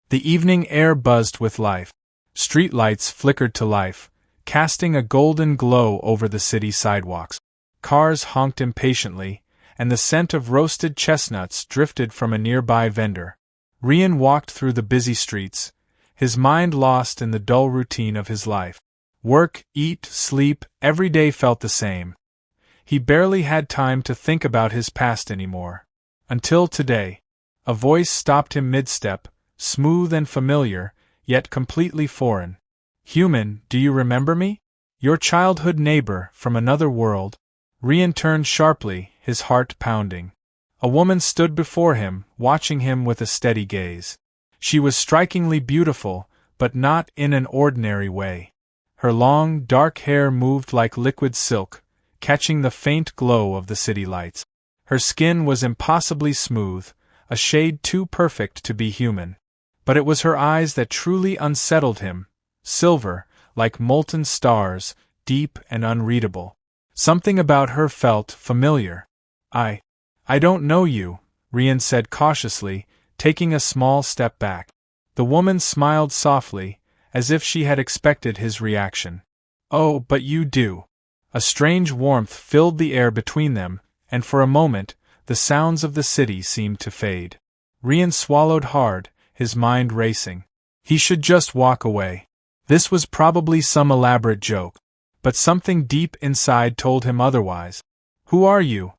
The evening air buzzed with life. Streetlights flickered to life, casting a golden glow over the city sidewalks. Cars honked impatiently, and the scent of roasted chestnuts drifted from a nearby vendor. Rian walked through the busy streets, his mind lost in the dull routine of his life. Work, eat, sleep, every day felt the same. He barely had time to think about his past anymore. Until today. A voice stopped him mid-step, smooth and familiar, yet completely foreign. "Human, do you remember me? Your childhood neighbor from another world?" Rian turned sharply, his heart pounding. A woman stood before him, watching him with a steady gaze. She was strikingly beautiful, but not in an ordinary way. Her long, dark hair moved like liquid silk, catching the faint glow of the city lights. Her skin was impossibly smooth, a shade too perfect to be human. But it was her eyes that truly unsettled him, silver, like molten stars, deep and unreadable. Something about her felt familiar. I don't know you," Rian said cautiously, taking a small step back. The woman smiled softly, as if she had expected his reaction. "Oh, but you do." A strange warmth filled the air between them, and for a moment, the sounds of the city seemed to fade. Rian swallowed hard, his mind racing. He should just walk away. This was probably some elaborate joke. But something deep inside told him otherwise. "Who are you?"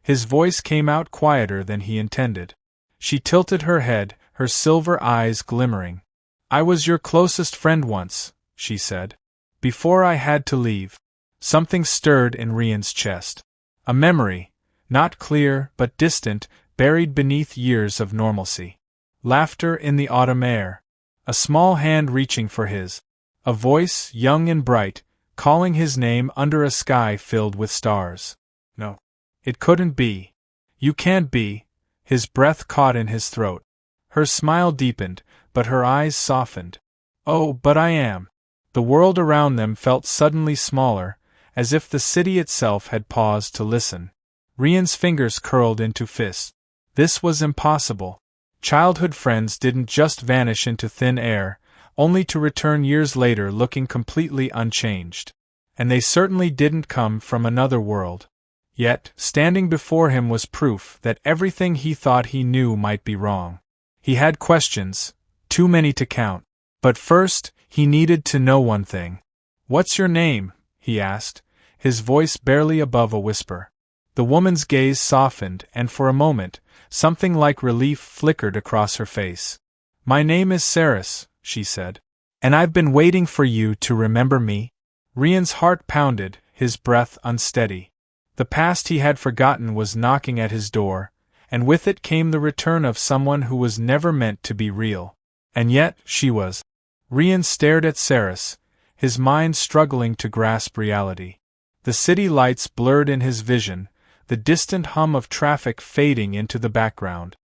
His voice came out quieter than he intended. She tilted her head, her silver eyes glimmering. "I was your closest friend once," she said. "Before I had to leave." Something stirred in Rian's chest. A memory, not clear but distant, buried beneath years of normalcy. Laughter in the autumn air. A small hand reaching for his. A voice, young and bright, calling his name under a sky filled with stars. No. It couldn't be. "You can't be." His breath caught in his throat. Her smile deepened, but her eyes softened. "Oh, but I am." The world around them felt suddenly smaller, as if the city itself had paused to listen. Rian's fingers curled into fists. This was impossible. Childhood friends didn't just vanish into thin air, only to return years later looking completely unchanged. And they certainly didn't come from another world. Yet, standing before him was proof that everything he thought he knew might be wrong. He had questions, too many to count. But first, he needed to know one thing. "What's your name?" he asked, his voice barely above a whisper. The woman's gaze softened, and for a moment, something like relief flickered across her face. "My name is Saris," she said. "And I've been waiting for you to remember me." Rian's heart pounded, his breath unsteady. The past he had forgotten was knocking at his door, and with it came the return of someone who was never meant to be real. And yet, she was. Rian stared at Saris, his mind struggling to grasp reality. The city lights blurred in his vision, the distant hum of traffic fading into the background.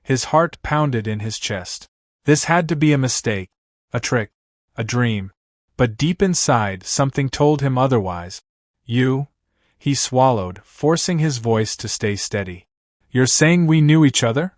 His heart pounded in his chest. This had to be a mistake, a trick, a dream. But deep inside, something told him otherwise. "You?" He swallowed, forcing his voice to stay steady. "You're saying we knew each other?"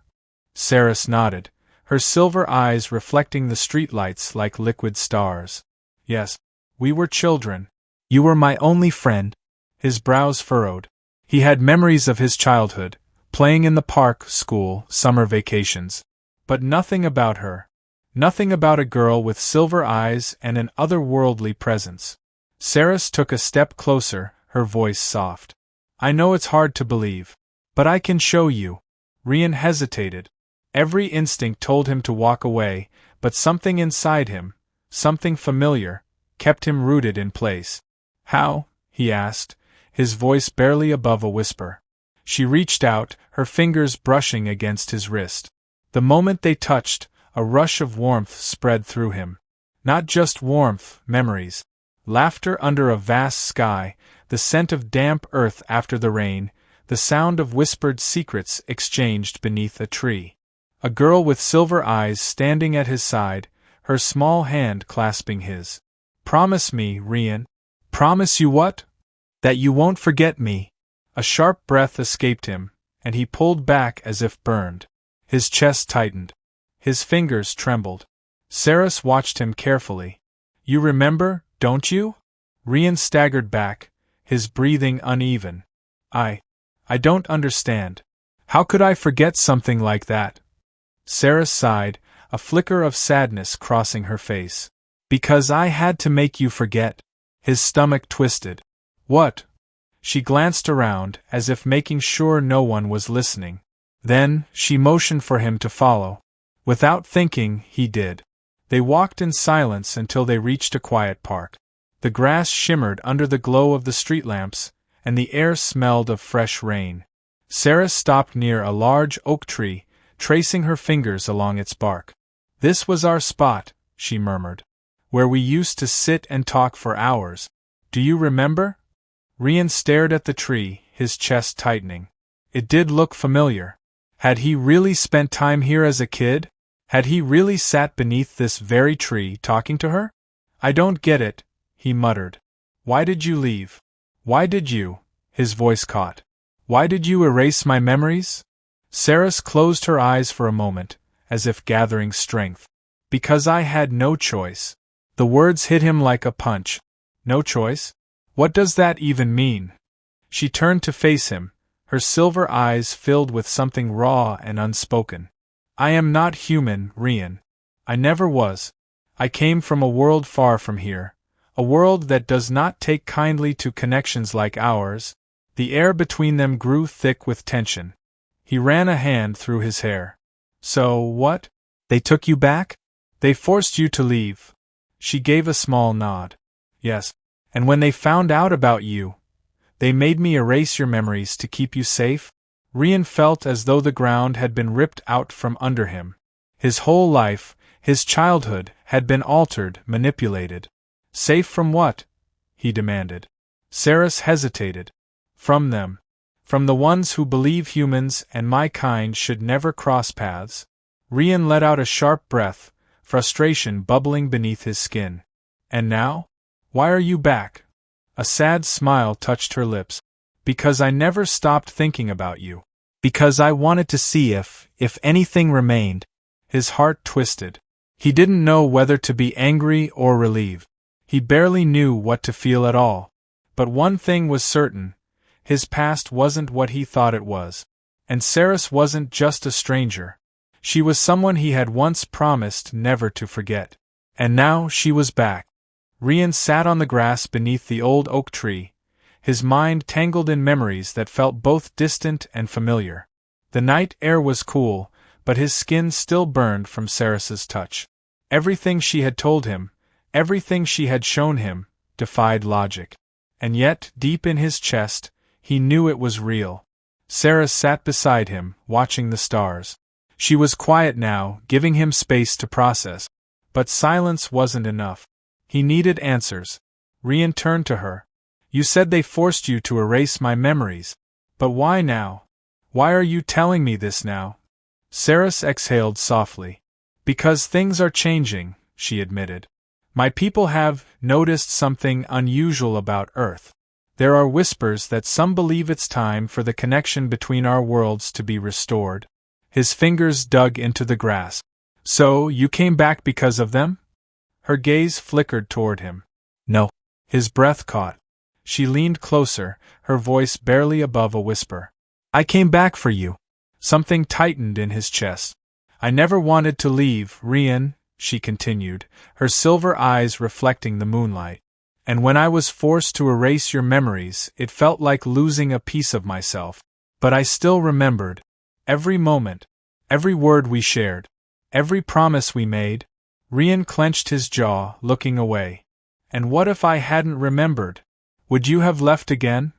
Saris nodded, her silver eyes reflecting the streetlights like liquid stars. "Yes. We were children. You were my only friend." His brows furrowed. He had memories of his childhood, playing in the park, school, summer vacations. But nothing about her. Nothing about a girl with silver eyes and an otherworldly presence. Saris took a step closer, her voice soft. "I know it's hard to believe. But I can show you." Rian hesitated. Every instinct told him to walk away, but something inside him, something familiar, kept him rooted in place. "How?" he asked, his voice barely above a whisper. She reached out, her fingers brushing against his wrist. The moment they touched, a rush of warmth spread through him. Not just warmth, memories. Laughter under a vast sky, the scent of damp earth after the rain, the sound of whispered secrets exchanged beneath a tree. A girl with silver eyes standing at his side, her small hand clasping his. "Promise me, Rian." "Promise you what?" "That you won't forget me." A sharp breath escaped him, and he pulled back as if burned. His chest tightened. His fingers trembled. Saris watched him carefully. You remember, don't you? Rian staggered back, his breathing uneven. I don't understand. How could I forget something like that? Saris sighed, a flicker of sadness crossing her face. Because I had to make you forget. His stomach twisted. What? She glanced around, as if making sure no one was listening. Then, she motioned for him to follow. Without thinking, he did. They walked in silence until they reached a quiet park. The grass shimmered under the glow of the street lamps, and the air smelled of fresh rain. Saris stopped near a large oak tree, tracing her fingers along its bark. This was our spot, she murmured. Where we used to sit and talk for hours. Do you remember? Rian stared at the tree, his chest tightening. It did look familiar. Had he really spent time here as a kid? Had he really sat beneath this very tree talking to her? I don't get it, he muttered. Why did you leave? Why did you? His voice caught. Why did you erase my memories? Saris closed her eyes for a moment, as if gathering strength. Because I had no choice. The words hit him like a punch. No choice? What does that even mean? She turned to face him, her silver eyes filled with something raw and unspoken. I am not human, Rian. I never was. I came from a world far from here, a world that does not take kindly to connections like ours. The air between them grew thick with tension. He ran a hand through his hair. So, what? They took you back? They forced you to leave. She gave a small nod. Yes. And when they found out about you, they made me erase your memories to keep you safe? Rian felt as though the ground had been ripped out from under him. His whole life, his childhood, had been altered, manipulated. Safe from what? He demanded. Saris hesitated. From them. From the ones who believe humans and my kind should never cross paths. Rian let out a sharp breath, frustration bubbling beneath his skin. And now? Why are you back? A sad smile touched her lips. Because I never stopped thinking about you. Because I wanted to see if anything remained. His heart twisted. He didn't know whether to be angry or relieved. He barely knew what to feel at all. But one thing was certain. His past wasn't what he thought it was. And Saris wasn't just a stranger. She was someone he had once promised never to forget. And now she was back. Rian sat on the grass beneath the old oak tree, his mind tangled in memories that felt both distant and familiar. The night air was cool, but his skin still burned from Saris's touch. Everything she had told him, everything she had shown him, defied logic. And yet, deep in his chest, he knew it was real. Saris sat beside him, watching the stars. She was quiet now, giving him space to process. But silence wasn't enough. He needed answers. Rian turned to her. You said they forced you to erase my memories. But why now? Why are you telling me this now? Saris exhaled softly. Because things are changing, she admitted. My people have noticed something unusual about Earth. There are whispers that some believe it's time for the connection between our worlds to be restored. His fingers dug into the grass. So, you came back because of them? Her gaze flickered toward him. No. His breath caught. She leaned closer, her voice barely above a whisper. I came back for you. Something tightened in his chest. I never wanted to leave, Rian, she continued, her silver eyes reflecting the moonlight. And when I was forced to erase your memories, it felt like losing a piece of myself. But I still remembered. Every moment. Every word we shared. Every promise we made. Rian clenched his jaw, looking away. And what if I hadn't remembered? Would you have left again?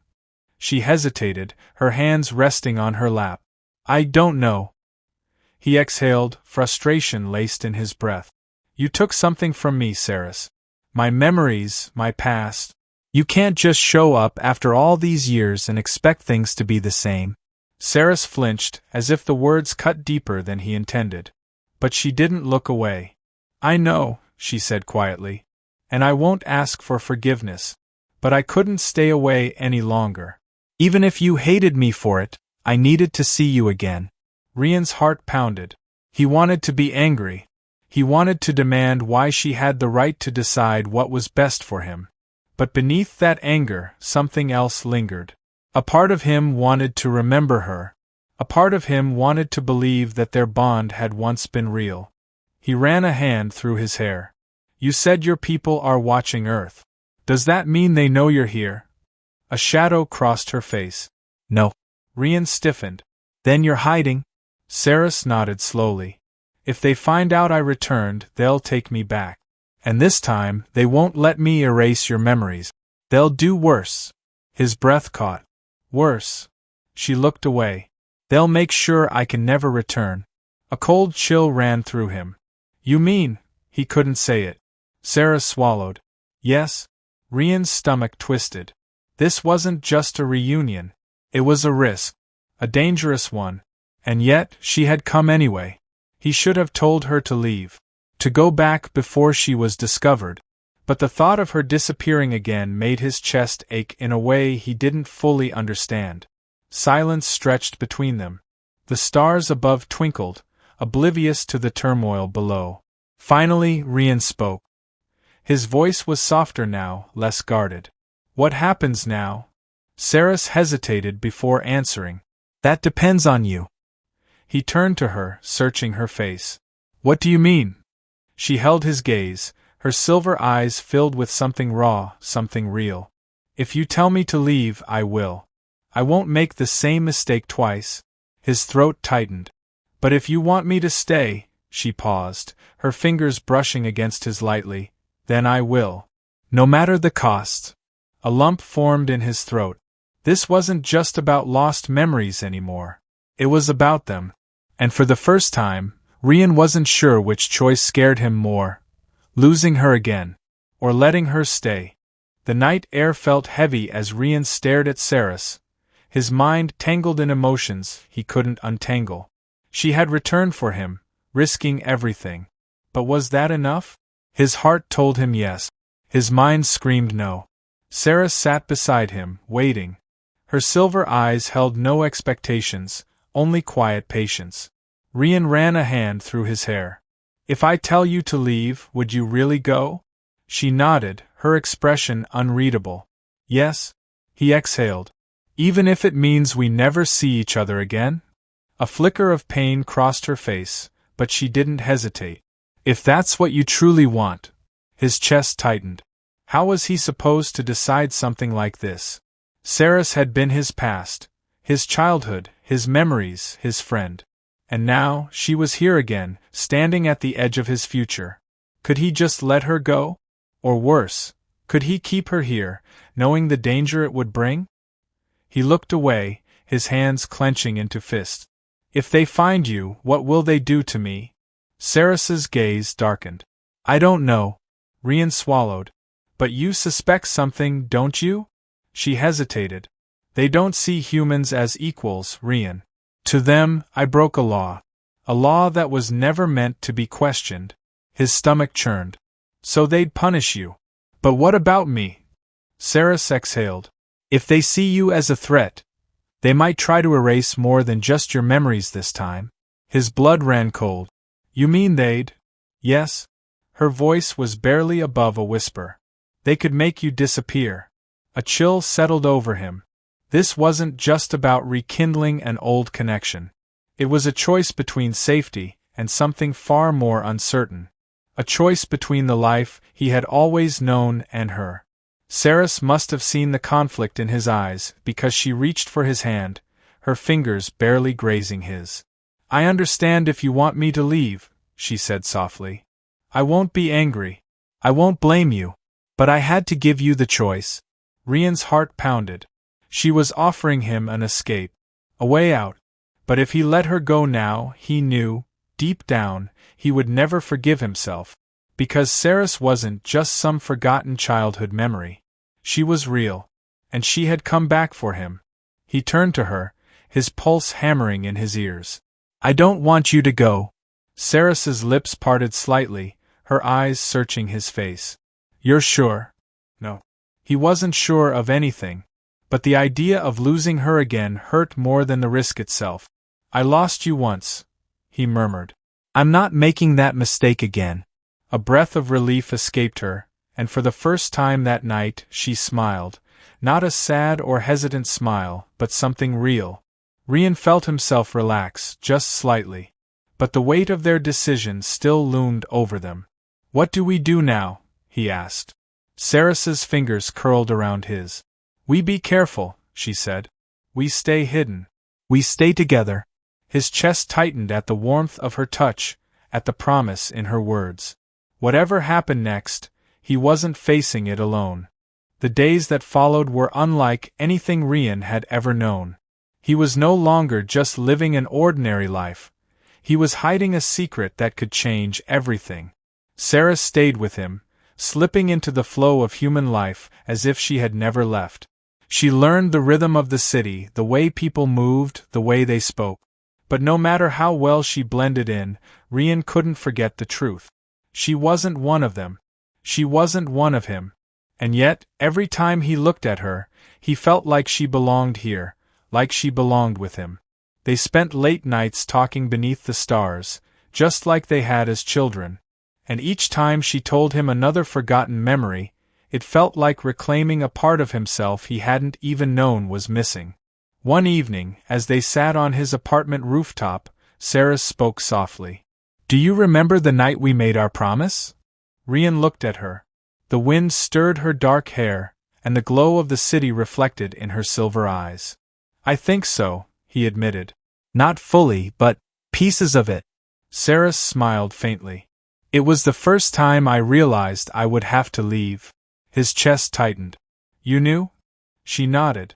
She hesitated, her hands resting on her lap. I don't know. He exhaled, frustration laced in his breath. You took something from me, Saris. My memories, my past. You can't just show up after all these years and expect things to be the same. Saris flinched, as if the words cut deeper than he intended. But she didn't look away. I know, she said quietly. And I won't ask for forgiveness. But I couldn't stay away any longer. Even if you hated me for it, I needed to see you again. Rian's heart pounded. He wanted to be angry. He wanted to demand why she had the right to decide what was best for him. But beneath that anger, something else lingered. A part of him wanted to remember her. A part of him wanted to believe that their bond had once been real. He ran a hand through his hair. You said your people are watching Earth. Does that mean they know you're here? A shadow crossed her face. No. Rian stiffened. Then you're hiding? Saris nodded slowly. If they find out I returned, they'll take me back. And this time, they won't let me erase your memories. They'll do worse. His breath caught. Worse. She looked away. They'll make sure I can never return. A cold chill ran through him. You mean? He couldn't say it. Sarah swallowed. Yes. Rian's stomach twisted. This wasn't just a reunion. It was a risk. A dangerous one. And yet, she had come anyway. He should have told her to leave. To go back before she was discovered. But the thought of her disappearing again made his chest ache in a way he didn't fully understand. Silence stretched between them. The stars above twinkled, oblivious to the turmoil below. Finally, Rian spoke. His voice was softer now, less guarded. What happens now? Saris hesitated before answering. That depends on you. He turned to her, searching her face. What do you mean? She held his gaze, her silver eyes filled with something raw, something real. If you tell me to leave, I will. I won't make the same mistake twice. His throat tightened. But if you want me to stay, she paused, her fingers brushing against his lightly, then I will. No matter the cost. A lump formed in his throat. This wasn't just about lost memories anymore. It was about them. And for the first time, Rian wasn't sure which choice scared him more. Losing her again. Or letting her stay. The night air felt heavy as Rian stared at Saris. His mind tangled in emotions he couldn't untangle. She had returned for him, risking everything. But was that enough? His heart told him yes. His mind screamed no. Saris sat beside him, waiting. Her silver eyes held no expectations, only quiet patience. Rian ran a hand through his hair. If I tell you to leave, would you really go? She nodded, her expression unreadable. Yes. He exhaled. Even if it means we never see each other again? A flicker of pain crossed her face, but she didn't hesitate. If that's what you truly want. His chest tightened. How was he supposed to decide something like this? Saris had been his past, his childhood, his memories, his friend. And now, she was here again, standing at the edge of his future. Could he just let her go? Or worse, could he keep her here, knowing the danger it would bring? He looked away, his hands clenching into fists. If they find you, what will they do to me? Saris's gaze darkened. I don't know. Rian swallowed. But you suspect something, don't you? She hesitated. They don't see humans as equals, Rian. To them, I broke a law that was never meant to be questioned. His stomach churned. So they'd punish you. But what about me? Saris exhaled. If they see you as a threat, they might try to erase more than just your memories this time. His blood ran cold. You mean they'd? Yes. Her voice was barely above a whisper. They could make you disappear. A chill settled over him. This wasn't just about rekindling an old connection. It was a choice between safety and something far more uncertain. A choice between the life he had always known and her. Saris must have seen the conflict in his eyes because she reached for his hand, her fingers barely grazing his. I understand if you want me to leave, she said softly. I won't be angry. I won't blame you. But I had to give you the choice. Rian's heart pounded. She was offering him an escape, a way out. But if he let her go now, he knew, deep down, he would never forgive himself. Because Saris wasn't just some forgotten childhood memory. She was real. And she had come back for him. He turned to her, his pulse hammering in his ears. I don't want you to go. Saris's lips parted slightly, her eyes searching his face. You're sure? No. He wasn't sure of anything. But the idea of losing her again hurt more than the risk itself. I lost you once, he murmured. I'm not making that mistake again. A breath of relief escaped her, and for the first time that night she smiled, not a sad or hesitant smile, but something real. Rian felt himself relax, just slightly. But the weight of their decision still loomed over them. What do we do now? He asked. Saris's fingers curled around his. We be careful, she said. We stay hidden. We stay together. His chest tightened at the warmth of her touch, at the promise in her words. Whatever happened next, he wasn't facing it alone. The days that followed were unlike anything Rian had ever known. He was no longer just living an ordinary life. He was hiding a secret that could change everything. Saris stayed with him, slipping into the flow of human life as if she had never left. She learned the rhythm of the city, the way people moved, the way they spoke. But no matter how well she blended in, Rian couldn't forget the truth. She wasn't one of them. She wasn't one of him. And yet, every time he looked at her, he felt like she belonged here, like she belonged with him. They spent late nights talking beneath the stars, just like they had as children. And each time she told him another forgotten memory, it felt like reclaiming a part of himself he hadn't even known was missing. One evening, as they sat on his apartment rooftop, Saris spoke softly. Do you remember the night we made our promise? Rian looked at her. The wind stirred her dark hair, and the glow of the city reflected in her silver eyes. I think so, he admitted. Not fully, but pieces of it. Saris smiled faintly. It was the first time I realized I would have to leave. His chest tightened. You knew? She nodded.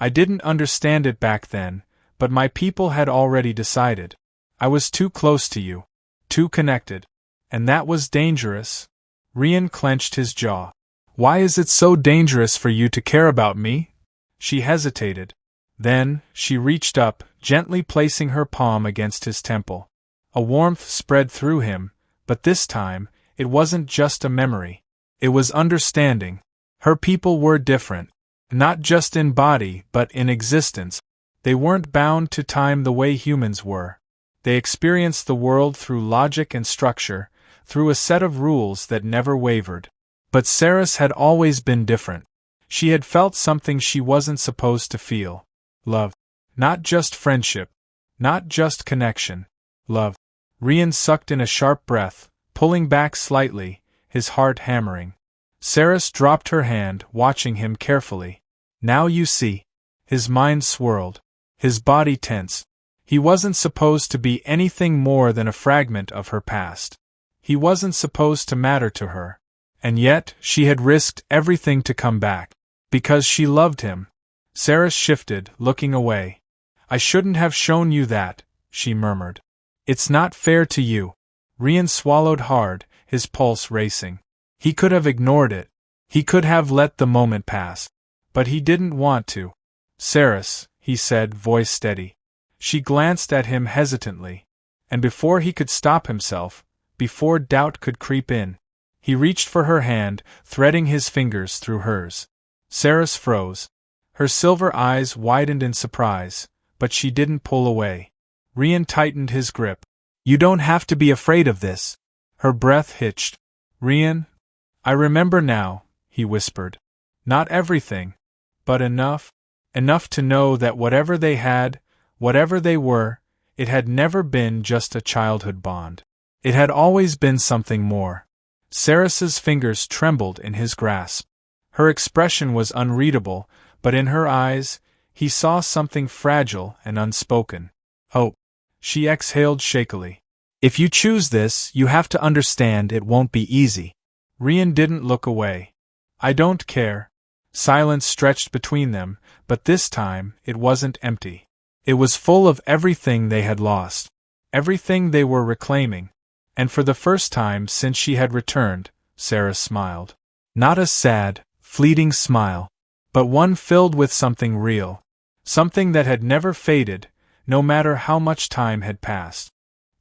I didn't understand it back then, but my people had already decided. I was too close to you. Too connected. And that was dangerous. Rian clenched his jaw. Why is it so dangerous for you to care about me? She hesitated. Then, she reached up, gently placing her palm against his temple. A warmth spread through him, but this time, it wasn't just a memory. It was understanding. Her people were different. Not just in body, but in existence. They weren't bound to time the way humans were. They experienced the world through logic and structure, through a set of rules that never wavered. But Saris had always been different. She had felt something she wasn't supposed to feel. Love. Not just friendship. Not just connection. Love. Rian sucked in a sharp breath, pulling back slightly, his heart hammering. Saris dropped her hand, watching him carefully. Now you see. His mind swirled. His body tense. He wasn't supposed to be anything more than a fragment of her past. He wasn't supposed to matter to her. And yet, she had risked everything to come back. Because she loved him. Saris shifted, looking away. I shouldn't have shown you that, she murmured. It's not fair to you. Rian swallowed hard, his pulse racing. He could have ignored it. He could have let the moment pass. But he didn't want to. Saris, he said, voice steady. She glanced at him hesitantly. And before he could stop himself, before doubt could creep in, he reached for her hand, threading his fingers through hers. Saris froze. Her silver eyes widened in surprise, but she didn't pull away. Rian tightened his grip. You don't have to be afraid of this. Her breath hitched. Rian? I remember now, he whispered. Not everything, but enough. Enough to know that whatever they had, whatever they were, it had never been just a childhood bond. It had always been something more. Saris's fingers trembled in his grasp. Her expression was unreadable, but in her eyes, he saw something fragile and unspoken. Hope. She exhaled shakily. If you choose this, you have to understand it won't be easy. Rian didn't look away. I don't care. Silence stretched between them, but this time, it wasn't empty. It was full of everything they had lost. Everything they were reclaiming. And for the first time since she had returned, Saris smiled. Not a sad, fleeting smile, but one filled with something real. Something that had never faded, no matter how much time had passed.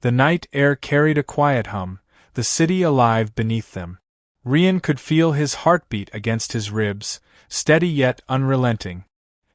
The night air carried a quiet hum, the city alive beneath them. Rian could feel his heartbeat against his ribs, steady yet unrelenting.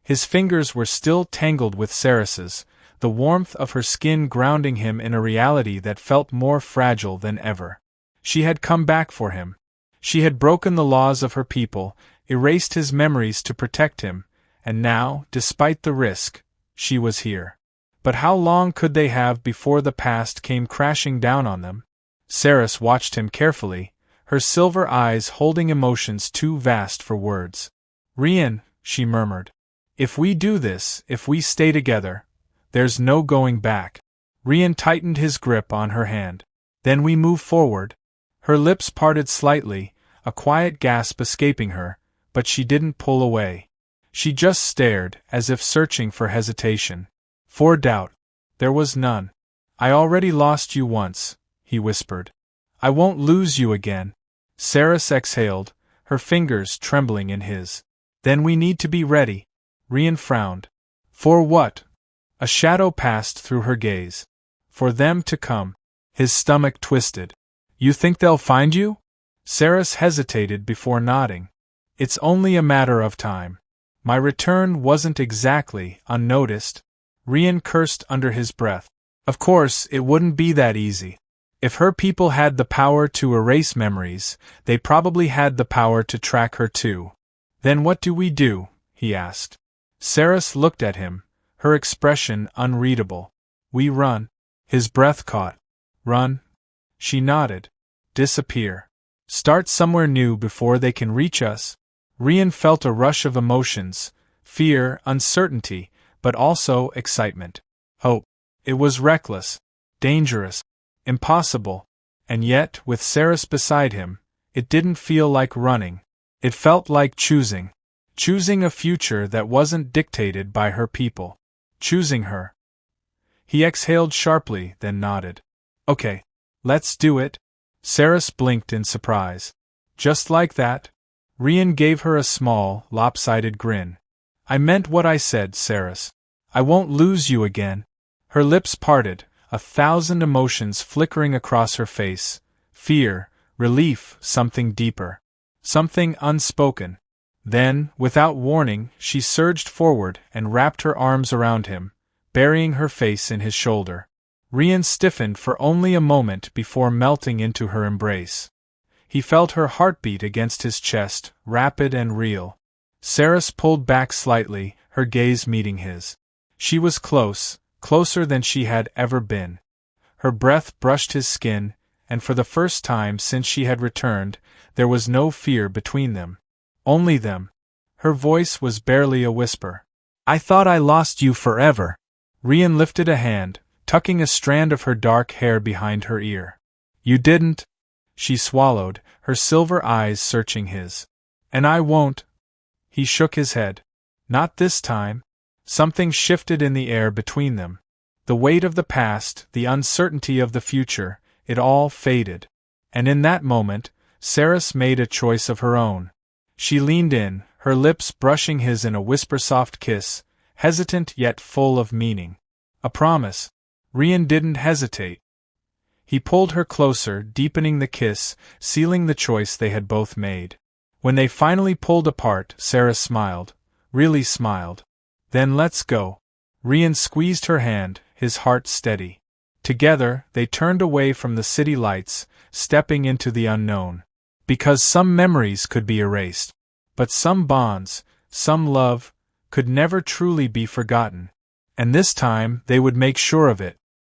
His fingers were still tangled with Saris's, the warmth of her skin grounding him in a reality that felt more fragile than ever. She had come back for him. She had broken the laws of her people, erased his memories to protect him, and now, despite the risk, she was here. But how long could they have before the past came crashing down on them? Saris watched him carefully, her silver eyes holding emotions too vast for words. "Rian," she murmured. "If we do this, if we stay together, there's no going back." Rian tightened his grip on her hand. "Then we move forward." Her lips parted slightly, a quiet gasp escaping her, but she didn't pull away. She just stared, as if searching for hesitation. For doubt. There was none. "I already lost you once," he whispered. "I won't lose you again." Saris exhaled, her fingers trembling in his. "Then we need to be ready." Rian frowned. "For what?" A shadow passed through her gaze. "For them to come." His stomach twisted. "You think they'll find you?" Saris hesitated before nodding. "It's only a matter of time. My return wasn't exactly unnoticed." Rian cursed under his breath. Of course, it wouldn't be that easy. If her people had the power to erase memories, they probably had the power to track her too. "Then what do we do?" he asked. Saris looked at him, her expression unreadable. "We run." His breath caught. "Run?" She nodded. "Disappear. Start somewhere new before they can reach us." Rian felt a rush of emotions, fear, uncertainty, but also excitement. Hope. It was reckless, dangerous, impossible, and yet, with Saris beside him, it didn't feel like running. It felt like choosing. Choosing a future that wasn't dictated by her people. Choosing her. He exhaled sharply, then nodded. "Okay. Let's do it." Saris blinked in surprise. "Just like that?" Rian gave her a small, lopsided grin. "I meant what I said, Saris. I won't lose you again." Her lips parted, a thousand emotions flickering across her face. Fear, relief, something deeper. Something unspoken. Then, without warning, she surged forward and wrapped her arms around him, burying her face in his shoulder. Rian stiffened for only a moment before melting into her embrace. He felt her heartbeat against his chest, rapid and real. Saris pulled back slightly, her gaze meeting his. She was close, closer than she had ever been. Her breath brushed his skin, and for the first time since she had returned, there was no fear between them. Only them. Her voice was barely a whisper. "I thought I lost you forever." Rian lifted a hand, tucking a strand of her dark hair behind her ear. "You didn't?" She swallowed, her silver eyes searching his. "And I won't." He shook his head. "Not this time." Something shifted in the air between them. The weight of the past, the uncertainty of the future, it all faded. And in that moment, Saris made a choice of her own. She leaned in, her lips brushing his in a whisper-soft kiss, hesitant yet full of meaning. A promise. Rian didn't hesitate. He pulled her closer, deepening the kiss, sealing the choice they had both made. When they finally pulled apart, Saris smiled. Really smiled. "Then let's go." Rian squeezed her hand, his heart steady. Together, they turned away from the city lights, stepping into the unknown. Because some memories could be erased. But some bonds, some love, could never truly be forgotten. And this time, they would make sure of it.